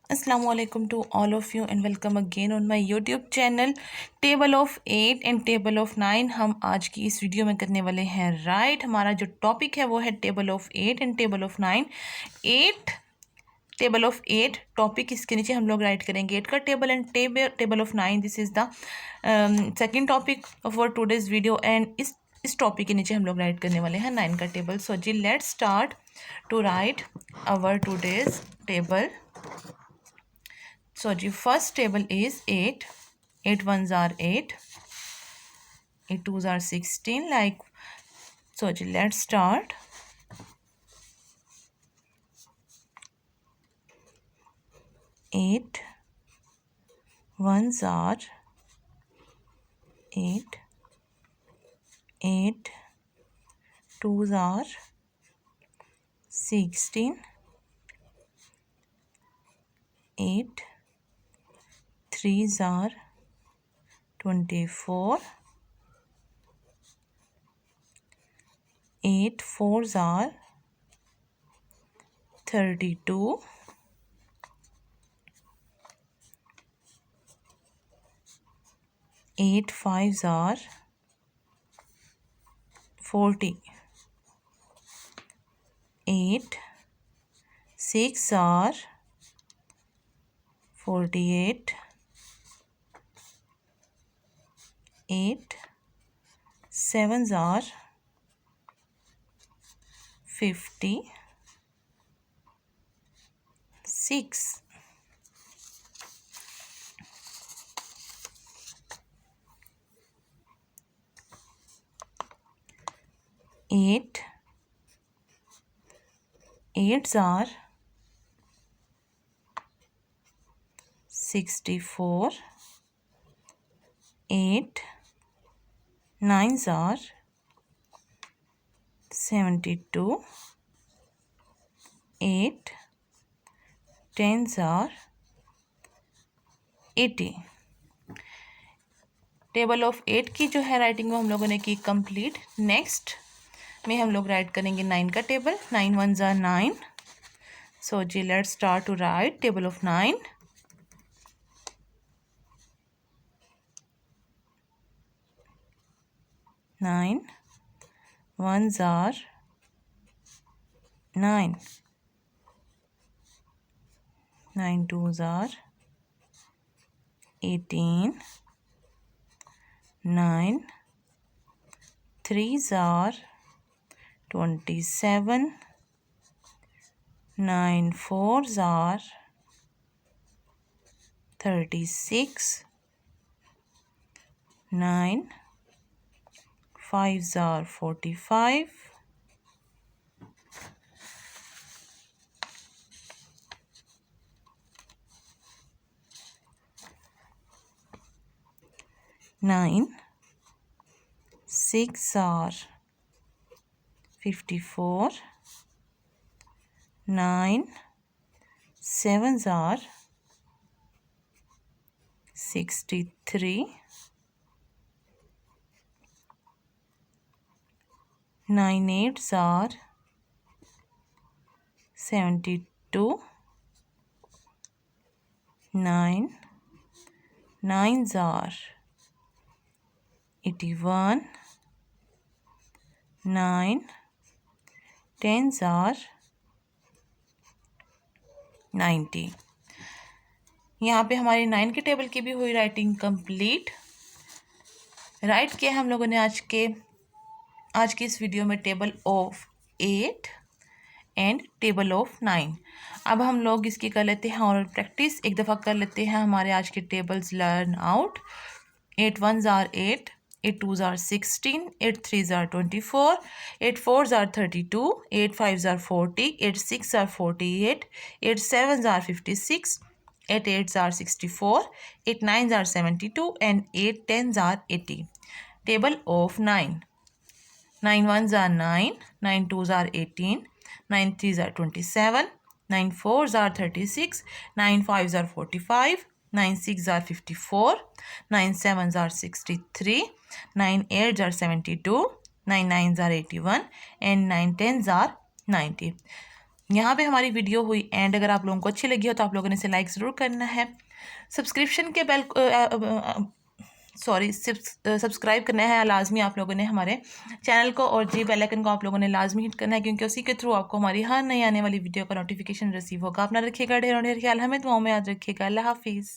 Assalamualaikum to all of you and welcome again on my YouTube channel table of 8 and table of 9। हम आज की इस video में करने वाले हैं राइट। हमारा जो टॉपिक है वो है table of 8 and table of 9। 8 table of 8 topic, इसके नीचे हम लोग राइट करेंगे 8 का table and table of 9। This is the second topic of our today's video and इस टॉपिक के नीचे हम लोग राइट करने वाले हैं 9 का टेबल। सो जी let's start to write our today's table. So the first table is 8. 8 ones are 8. 8 twos are 16. Like so, let's start. 8 ones are 8. 8 twos are 16. 8 threes are 24. 8 fours are 32. 8 fives are 40. 8 six are 48. 8 sevens are 56. 8 eights are 64. 8 nines are 72. 8 tens are 80। Table of 8 की जो है writing वो हम लोगों ने की complete. Next में हम लोग राइट करेंगे 9 का टेबल। 9 ones are 9। सो जी let's start to write table of 9। 9 ones are 9. 9 twos are 18. 9 threes are 27. 9 fours are 36. 9 fives are 45. 9 six are 54. 9 sevens are 63. 9 eights are 72. 9 nines are 81. 9 tens are 90। यहाँ पे हमारी 9 के table की भी हुई writing complete. Right किया हम लोगों ने आज की इस वीडियो में table of 8 and table of 9। अब हम लोग इसकी कर लेते हैं और प्रैक्टिस एक दफ़ा कर लेते हैं हमारे आज के tables learn out. 8 ones are 8. 8 twos are 16. 8 threes are 24. 8 fours are 32. 8 fives are 40. 8 six are 48. 8 sevens are 56. 8 eights are 64. 8 nines are 72 and 8 tens are 80। Table of 9. 9 ones are 9. 9 twos are 18. 9 threes are 27. 9 fours are 36. 9 fives are 45. 9 6 are 54. 9 sevens are 63. 9 8s are 72. 9 9s are 81 and 9 10s are 90। यहाँ पे हमारी video हुई and. अगर आप लोगों को अच्छी लगी हो तो आप लोगों ने इसे लाइक ज़रूर करना है। सब्सक्रिप्शन के बेल सब्सक्राइब करना है लाजमी आप लोगों ने हमारे चैनल को, और जी बेल आइकन को आप लोगों ने लाजमी हिट करना है, क्योंकि उसी के थ्रू आपको हमारी हर नई आने वाली वीडियो का नोटिफिकेशन रिसीव होगा। अपना रखिएगा ढेरों ढेर ख्याल, हमें दुआओं में याद रखिएगा। अल्लाह हाफिज़।